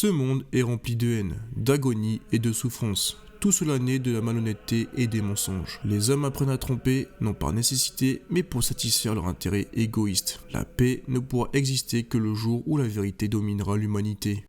Ce monde est rempli de haine, d'agonie et de souffrance. Tout cela naît de la malhonnêteté et des mensonges. Les hommes apprennent à tromper, non par nécessité, mais pour satisfaire leur intérêt égoïste. La paix ne pourra exister que le jour où la vérité dominera l'humanité.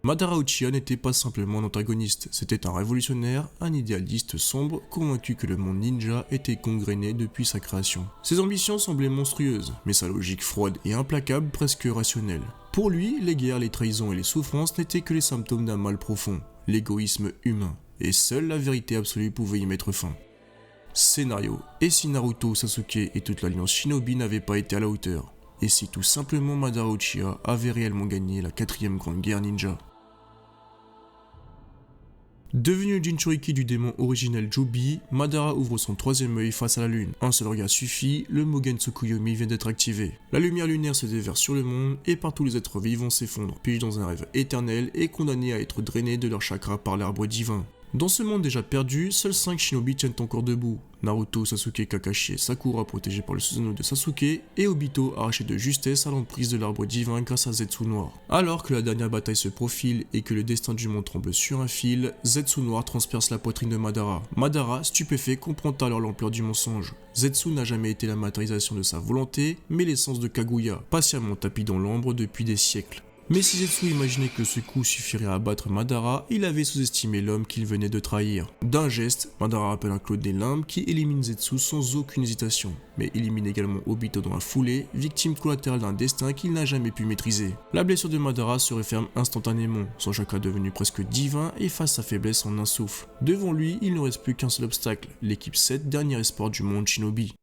Madara Uchiha n'était pas simplement un antagoniste, c'était un révolutionnaire, un idéaliste sombre, convaincu que le monde ninja était gangréné depuis sa création. Ses ambitions semblaient monstrueuses, mais sa logique froide et implacable presque rationnelle. Pour lui, les guerres, les trahisons et les souffrances n'étaient que les symptômes d'un mal profond, l'égoïsme humain, et seule la vérité absolue pouvait y mettre fin. Scénario: et si Naruto, Sasuke et toute l'alliance Shinobi n'avaient pas été à la hauteur? Et si tout simplement Madara Uchiha avait réellement gagné la 4ème grande guerre ninja? Devenu le Jinchuriki du démon originel Jobi, Madara ouvre son 3ème œil face à la lune. Un seul regard suffit, le Mugen Tsukuyomi vient d'être activé. La lumière lunaire se déverse sur le monde et partout les êtres vivants s'effondrent, piégés dans un rêve éternel et condamnés à être drainés de leur chakra par l'arbre divin. Dans ce monde déjà perdu, seuls 5 shinobi tiennent encore debout. Naruto, Sasuke, Kakashi et Sakura protégés par le Susanoo de Sasuke, et Obito arraché de justesse à l'emprise de l'arbre divin grâce à Zetsu Noir. Alors que la dernière bataille se profile et que le destin du monde tremble sur un fil, Zetsu Noir transperce la poitrine de Madara. Madara, stupéfait, comprend alors l'ampleur du mensonge. Zetsu n'a jamais été la matérialisation de sa volonté, mais l'essence de Kaguya, patiemment tapis dans l'ombre depuis des siècles. Mais si Zetsu imaginait que ce coup suffirait à abattre Madara, il avait sous-estimé l'homme qu'il venait de trahir. D'un geste, Madara appelle un clone des limbes qui élimine Zetsu sans aucune hésitation, mais élimine également Obito dans la foulée, victime collatérale d'un destin qu'il n'a jamais pu maîtriser. La blessure de Madara se referme instantanément, son chakra devenu presque divin efface sa faiblesse en un souffle. Devant lui, il ne reste plus qu'un seul obstacle, l'équipe 7, dernier espoir du monde Shinobi.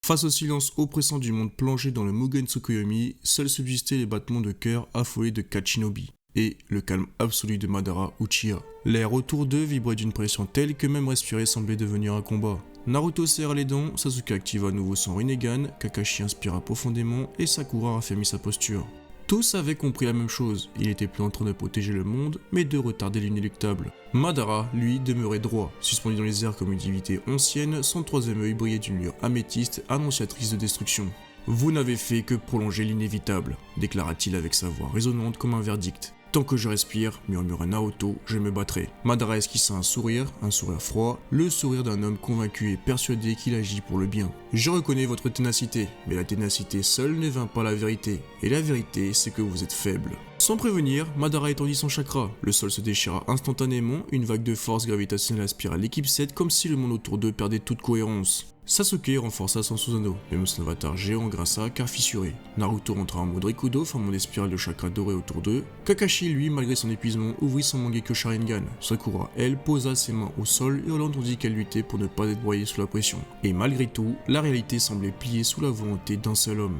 Face au silence oppressant du monde plongé dans le Mugen Tsukuyomi, seuls subsistaient les battements de cœur affolés de 4 shinobi, et le calme absolu de Madara Uchiha. L'air autour d'eux vibrait d'une pression telle que même respirer semblait devenir un combat. Naruto serre les dents, Sasuke activa à nouveau son Rinnegan, Kakashi inspira profondément et Sakura raffermit sa posture. Tous avaient compris la même chose, il n'était plus en train de protéger le monde, mais de retarder l'inéluctable. Madara, lui, demeurait droit, suspendu dans les airs comme une divinité ancienne, son 3ème œil brillait d'une lueur améthyste, annonciatrice de destruction. « Vous n'avez fait que prolonger l'inévitable », déclara-t-il avec sa voix résonnante comme un verdict. « Tant que je respire, murmura Naruto, je me battrai. » Madara esquissa un sourire froid, le sourire d'un homme convaincu et persuadé qu'il agit pour le bien. « Je reconnais votre ténacité, mais la ténacité seule ne vainc pas la vérité, et la vérité c'est que vous êtes faible. » Sans prévenir, Madara étendit son chakra, le sol se déchira instantanément, une vague de force gravitationnelle aspira l'équipe 7 comme si le monde autour d'eux perdait toute cohérence. Sasuke renforça son Susanoo, même son avatar géant grinça car fissuré. Naruto rentra en mode Rikudo, formant des spirales de chakra dorées autour d'eux. Kakashi, lui, malgré son épuisement, ouvrit son Mangekyo Sharingan. Sakura, elle, posa ses mains au sol et tandis qu'elle luttait pour ne pas être broyée sous la pression. Et malgré tout, la réalité semblait pliée sous la volonté d'un seul homme.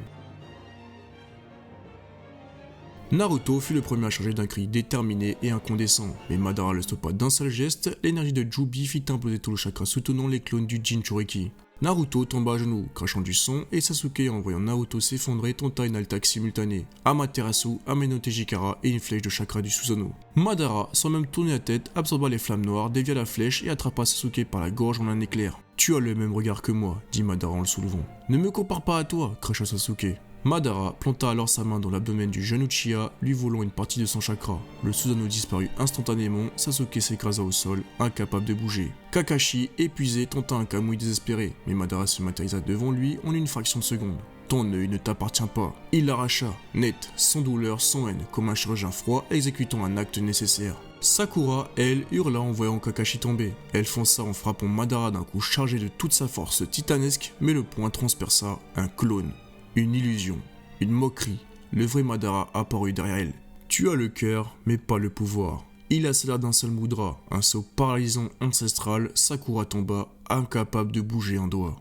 Naruto fut le premier à charger d'un cri déterminé et incandescent, mais Madara le stoppa d'un seul geste, l'énergie de Jobi fit imploser tout le chakra soutenant les clones du Jinchuriki. Naruto tomba à genoux, crachant du sang, et Sasuke, en voyant Naruto s'effondrer, tenta une attaque simultanée. Amaterasu, Ame Tejikara et une flèche de chakra du Susanoo. Madara, sans même tourner la tête, absorba les flammes noires, dévia la flèche et attrapa Sasuke par la gorge en un éclair. « Tu as le même regard que moi, » dit Madara en le soulevant. « Ne me compare pas à toi, cracha Sasuke. » Madara planta alors sa main dans l'abdomen du jeune Uchiha, lui volant une partie de son chakra. Le Susanoo disparut instantanément, Sasuke s'écrasa au sol, incapable de bouger. Kakashi, épuisé, tenta un Kamui désespéré, mais Madara se matérialisa devant lui en une fraction de seconde. « Ton œil ne t'appartient pas. » Il l'arracha, net, sans douleur, sans haine, comme un chirurgien froid exécutant un acte nécessaire. Sakura, elle, hurla en voyant Kakashi tomber. Elle fonça en frappant Madara d'un coup chargé de toute sa force titanesque, mais le poing transperça un clone. Une illusion, une moquerie, le vrai Madara apparut derrière elle. Tu as le cœur, mais pas le pouvoir. Il accéléra d'un seul mudra, un saut paralysant ancestral, Sakura tomba, incapable de bouger un doigt.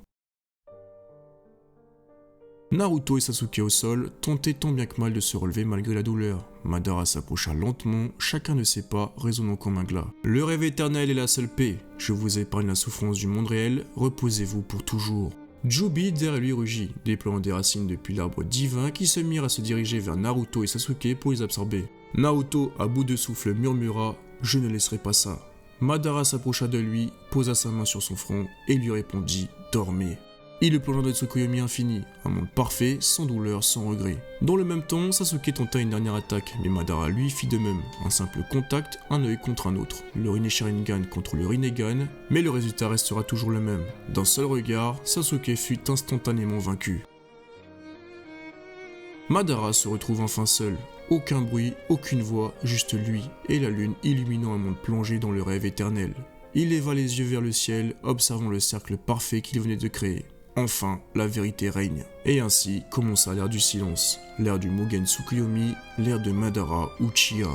Naruto et Sasuke au sol tentaient tant bien que mal de se relever malgré la douleur. Madara s'approcha lentement, chacun de ses pas résonnant comme un glas. Le rêve éternel est la seule paix. Je vous épargne la souffrance du monde réel, reposez-vous pour toujours. Jobi derrière lui rugit, déployant des racines depuis l'arbre divin qui se mirent à se diriger vers Naruto et Sasuke pour les absorber. Naruto, à bout de souffle, murmura « Je ne laisserai pas ça ». Madara s'approcha de lui, posa sa main sur son front et lui répondit « Dormez ». Il le plongea dans le Tsukuyomi infini, un monde parfait, sans douleur, sans regret. Dans le même temps, Sasuke tenta une dernière attaque, mais Madara lui fit de même. Un simple contact, un œil contre un autre. Le Rinne Sharingan contre le Rinnegan, mais le résultat restera toujours le même. D'un seul regard, Sasuke fut instantanément vaincu. Madara se retrouve enfin seul. Aucun bruit, aucune voix, juste lui et la lune illuminant un monde plongé dans le rêve éternel. Il leva les yeux vers le ciel, observant le cercle parfait qu'il venait de créer. Enfin, la vérité règne. Et ainsi commença l'ère du silence, l'ère du Mugen Tsukuyomi, l'ère de Madara Uchiha.